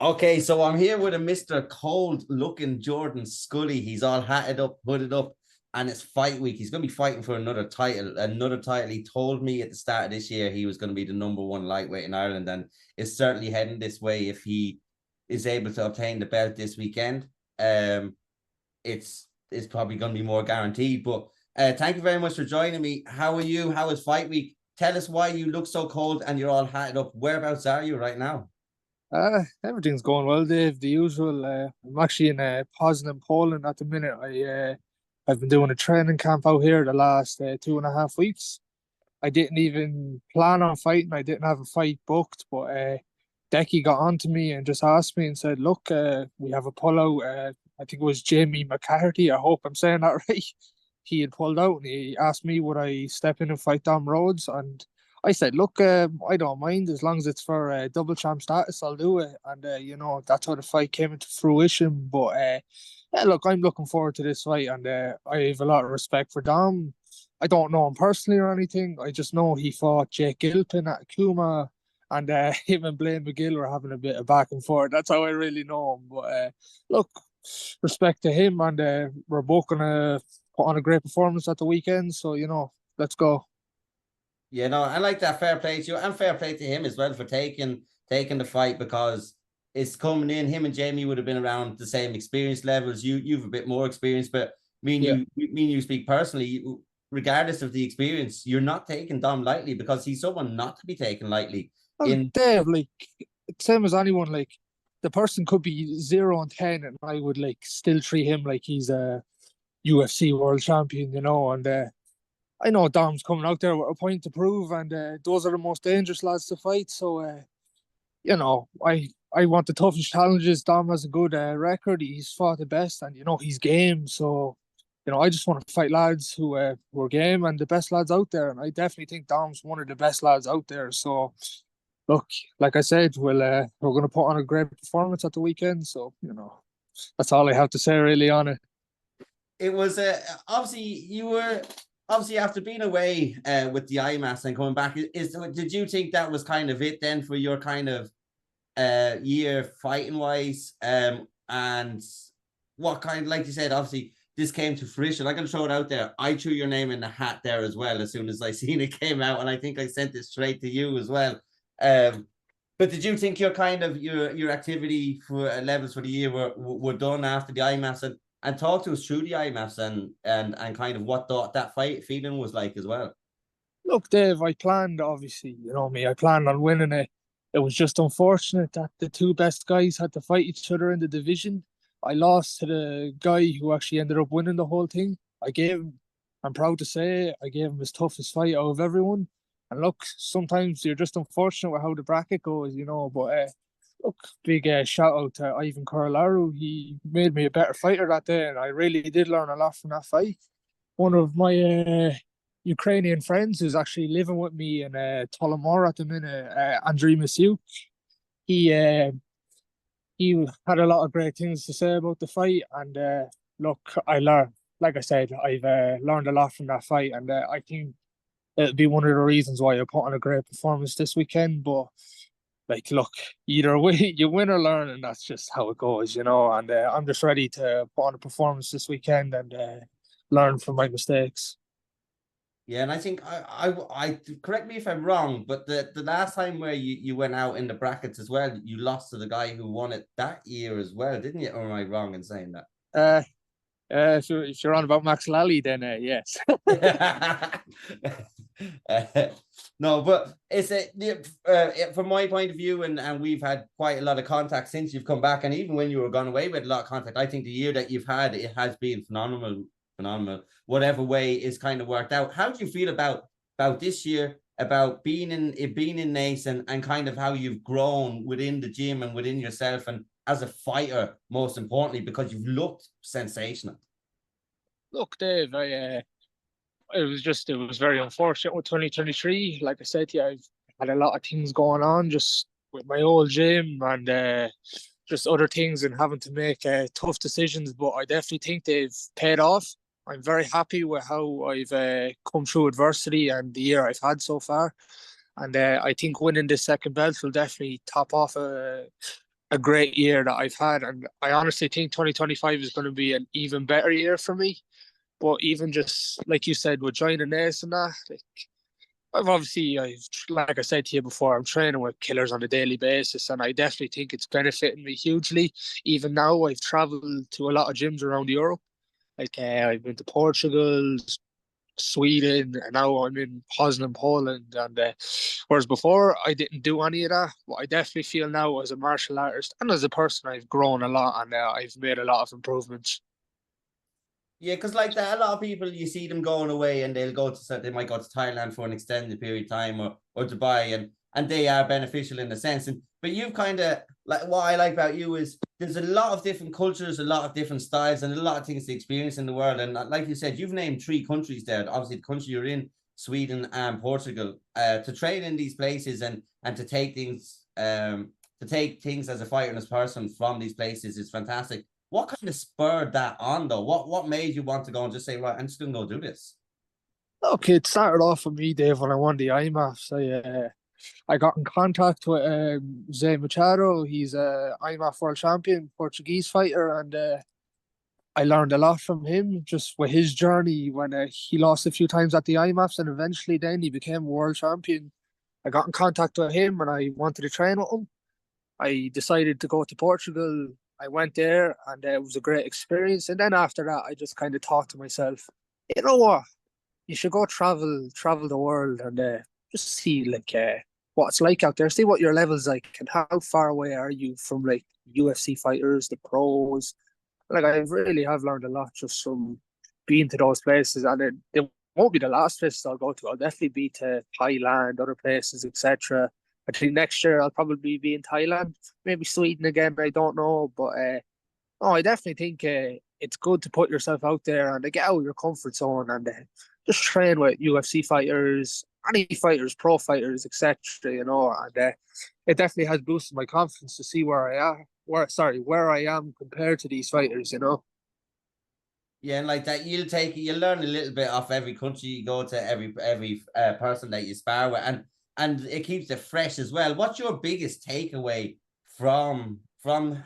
Okay, so I'm here with a Mr. Cold looking Jordan Scully. He's all hatted up, hooded up, and it's fight week. He's going to be fighting for another title. Another title. He told me at the start of this year he was going to be the number one lightweight in Ireland, and it's certainly heading this way if he is able to obtain the belt this weekend. Um, it's probably going to be more guaranteed. But thank you very much for joining me. How are you? How is fight week? Tell us why you look so cold and you're all hatted up. Whereabouts are you right now? Everything's going well, Dave. The usual. I'm actually in Poznan, Poland at the minute. I've been doing a training camp out here the last 2.5 weeks. I didn't even plan on fighting. I didn't have a fight booked, but Decky got on to me and just asked me and said, "Look, we have a pullout. I think it was Jamie McCarthy. I hope I'm saying that right. He had pulled out and he asked me would I step in and fight Dom Rhodes, and I said, look, I don't mind as long as it's for double champ status. I'll do it, and that's how the fight came into fruition. But yeah, look, I'm looking forward to this fight, and I have a lot of respect for Dom. I don't know him personally or anything. I just know he fought Jake Gilpin at Kuma, and him and Blaine McGill were having a bit of back and forth. That's how I really know him. But look, respect to him, and we're both gonna put on a great performance at the weekend. So let's go. Yeah, no, I like that. Fair play to you, and fair play to him as well for taking the fight because it's coming in. Him and Jamie would have been around the same experience levels. You've a bit more experience, but Yeah. me and you speak personally. Regardless of the experience, you're not taking Dom lightly because he's someone not to be taken lightly. Well, In Dave, like same as anyone, like the person could be 0 and 10, and I would like still treat him like he's a UFC world champion, And I know Dom's coming out there with a point to prove, and those are the most dangerous lads to fight. So, I want the toughest challenges. Dom has a good record. He's fought the best, and he's game. So, I just want to fight lads who are game and the best lads out there. And I definitely think Dom's one of the best lads out there. So, look, like I said, we're going to put on a great performance at the weekend. So, that's all I have to say really on it. it was obviously you were obviously after being away with the IMAS and coming back. Did you think that was kind of it then for your kind of year fighting wise? And what kind, like you said, obviously this came to fruition. I'm gonna throw it out there. I threw your name in the hat there as well as soon as I seen it came out, and I think I sent it straight to you as well. Um, but did you think your kind of your activity for levels for the year were done after the IMAS, and talk to us through the IMAS and kind of what that fight feeling was like as well? Look, Dave, I planned, obviously, you know me, I planned on winning it. It was just unfortunate that the two best guys had to fight each other in the division. I lost to the guy who actually ended up winning the whole thing. I'm proud to say, I gave him his toughest fight out of everyone. And look, sometimes you're just unfortunate with how the bracket goes. But look, big shout out to Ivan Corolaru. He made me a better fighter that day, and I really did learn a lot from that fight. One of my Ukrainian friends who's actually living with me in Tullamore at the minute, Andriy Masiuk. He uh, he had a lot of great things to say about the fight, and look, I learned, like I said, I've learned a lot from that fight, and I think it'll be one of the reasons why I put on a great performance this weekend. But like, look, either way, you win or learn, and that's just how it goes. And I'm just ready to put on a performance this weekend and learn from my mistakes. Yeah, and I think I correct me if I'm wrong, but the last time where you went out in the brackets as well, you lost to the guy who won it that year as well, didn't you? Or am I wrong in saying that? Uh, if you're on about Max Lally, then yes. No, but it's from my point of view, and we've had quite a lot of contact since you've come back, and even when you were gone away with a lot of contact. I think the year that you've had, it has been phenomenal, phenomenal. Whatever way is kind of worked out. How do you feel about this year? About being in Nace, and kind of how you've grown within the gym and within yourself and as a fighter, most importantly, because you've looked sensational. Look, Dave, it was very unfortunate with 2023. Like I said, yeah, I've had a lot of things going on just with my old gym and just other things and having to make tough decisions. But I definitely think they've paid off. I'm very happy with how I've come through adversity and the year I've had so far. And I think winning this second belt will definitely top off a great year that I've had, and I honestly think 2025 is going to be an even better year for me. But even just like you said, with joining Ace and that, like I've like I said to you before, I'm training with killers on a daily basis, and I definitely think it's benefiting me hugely. Even now, I've traveled to a lot of gyms around Europe. Like I've been to Portugal, Sweden, and now I'm in Poznan, Poland. And whereas before I didn't do any of that, but I definitely feel now as a martial artist and as a person, I've grown a lot, and I've made a lot of improvements. Yeah, because like that, a lot of people you see them going away and they'll go to they might go to Thailand for an extended period of time or Dubai and they are beneficial in a sense. And but you've kind of like what I like about you is there's a lot of different cultures, a lot of different styles, and a lot of things to experience in the world. And like you said, you've named 3 countries there. Obviously, the country you're in, Sweden and Portugal, to train in these places and to take things as a fighter and as a person from these places is fantastic. What kind of spurred that on though? What made you want to go and just say, right, I'm just gonna go do this? Okay, it started off for me, Dave, when I won the IMAFs. I got in contact with Zé Machado. He's a IMAF world champion, Portuguese fighter, and I learned a lot from him just with his journey when he lost a few times at the IMAFs and eventually then he became world champion. I got in contact with him and I wanted to train with him. I decided to go to Portugal. I went there and it was a great experience. And then after that, I just kind of thought to myself, you know what? You should go travel the world and just see like what it's like out there. See what your level's like and how far away are you from like UFC fighters, the pros. Like I really have learned a lot just from being to those places, and it won't be the last places I'll go to. I'll definitely be to Thailand, other places, etc. I think next year I'll probably be in Thailand, maybe Sweden again. I don't know, but oh, I definitely think it's good to put yourself out there and get out of your comfort zone and just train with UFC fighters, any fighters, pro fighters, etc. You know, and it definitely has boosted my confidence to see where I am compared to these fighters. You know. Yeah, and like that, you'll learn a little bit off every country you go to, every person that you spar with, and it keeps it fresh as well. What's your biggest takeaway from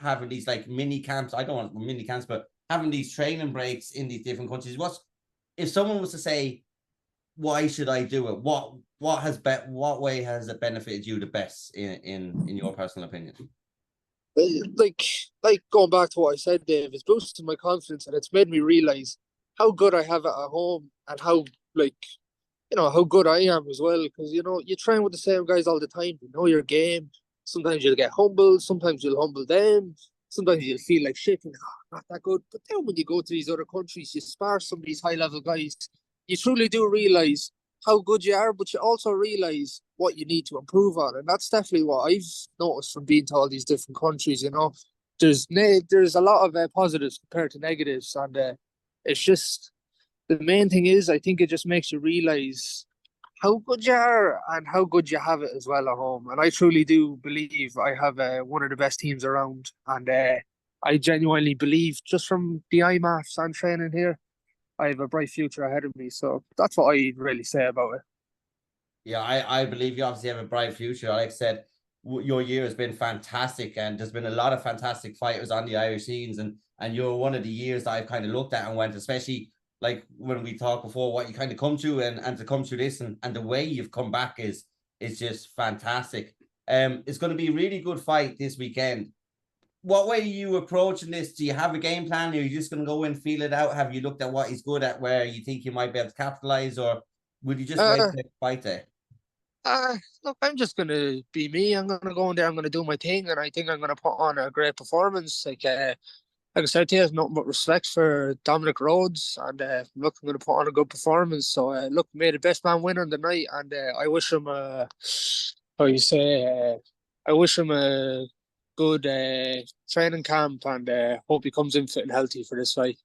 having these like mini camps? I don't want mini camps, but having these training breaks in these different countries. What's if someone was to say, why should I do it? What way has it benefited you the best in your personal opinion? like like going back to what I said, Dave, it's boosted my confidence and it's made me realize how good I have it at home and how like how good I am as well. Because you train with the same guys all the time. You know your game. Sometimes you'll get humbled. Sometimes you'll humble them. Sometimes you'll feel like shit. Not that good. But then when you go to these other countries, you spar some of these high level guys. You truly do realize how good you are, but you also realize what you need to improve on, and that's definitely what I've noticed from being to all these different countries. There's a lot of positives compared to negatives, and it's just the main thing is I think it just makes you realize how good you are and how good you have it as well at home. And I truly do believe I have one of the best teams around, and I genuinely believe just from the IMAFs and training here, I have a bright future ahead of me. So that's what I really say about it. Yeah, I believe you obviously have a bright future. Like I said, your year has been fantastic, and there's been a lot of fantastic fighters on the Irish scenes, and you're one of the years that I've kind of looked at and went, especially like when we talked before, what you kind of come to and to come through this and the way you've come back is just fantastic. It's going to be a really good fight this weekend. What way are you approaching this? Do you have a game plan? Or are you just going to go and feel it out? Have you looked at what he's good at, where you think you might be able to capitalize, or would you just wait Uh, to fight there? Look, I'm just gonna be me. I'm gonna go in there. I'm gonna do my thing, and I think I'm gonna put on a great performance. Like I said to you, nothing but respect for Dominic Rhodes, and look, I'm gonna put on a good performance. So look, may the best man win on the night, and I wish him how you say, I wish him a good training camp, and hope he comes in fit and healthy for this fight.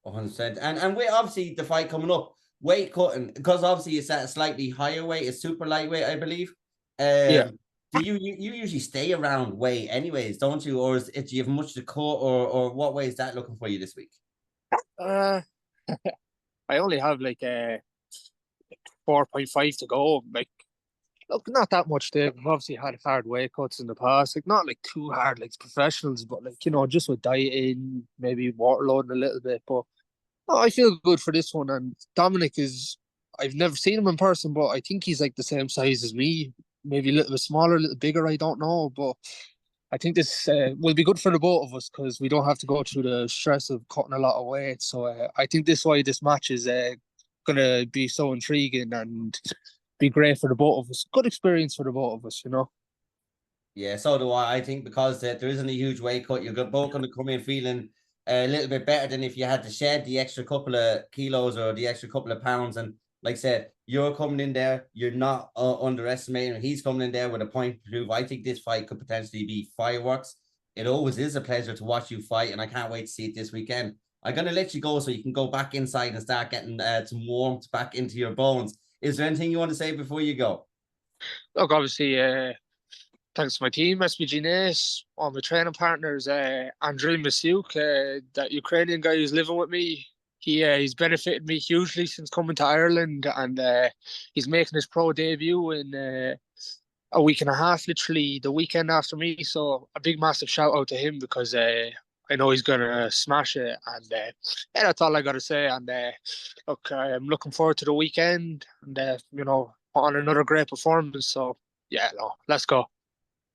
100%. And with obviously the fight coming up, weight cutting, because obviously it's at a slightly higher weight, it's super lightweight, I believe. Yeah. Do you usually stay around weight anyways, don't you? Or do you have much to cut, or what way is that looking for you this week? Uh, I only have like 4.5 to go. Like Look, not that much, Dave. We've obviously had hard weight cuts in the past, like not like too hard like professionals, but like just with dieting, maybe water loading a little bit. But no, I feel good for this one. And Dominic is, I've never seen him in person, but I think he's like the same size as me, maybe a little bit smaller, a little bigger. I don't know, but I think this will be good for the both of us because we don't have to go through the stress of cutting a lot of weight. So I think this match is gonna be so intriguing and be great for the both of us. Good experience for the both of us. Yeah, so do I. I think because there isn't a huge weight cut, you're both going to come in feeling a little bit better than if you had to shed the extra couple of kilos or the extra couple of pounds. And like I said, you're coming in there, you're not underestimating. He's coming in there with a point to prove. I think this fight could potentially be fireworks. It always is a pleasure to watch you fight, and I can't wait to see it this weekend. I'm going to let you go so you can go back inside and start getting some warmth back into your bones. Is there anything you want to say before you go? Look, obviously, thanks to my team, SBG Nace, all my training partners, Andrei Masyuk, that Ukrainian guy who's living with me. He's benefited me hugely since coming to Ireland, and he's making his pro debut in a week and a half, literally the weekend after me. So a big, massive shout out to him because I know he's gonna smash it. And yeah, that's all I gotta say. And look, I'm looking forward to the weekend, and put on another great performance. So yeah, no, let's go.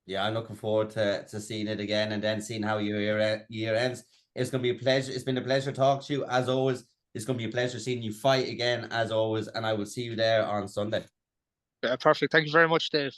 Yeah, I'm looking forward to seeing it again and then seeing how your year ends. It's going to be a pleasure. It's been a pleasure talking to you as always. It's going to be a pleasure seeing you fight again as always. And I will see you there on Sunday. Yeah, perfect. Thank you very much, Dave.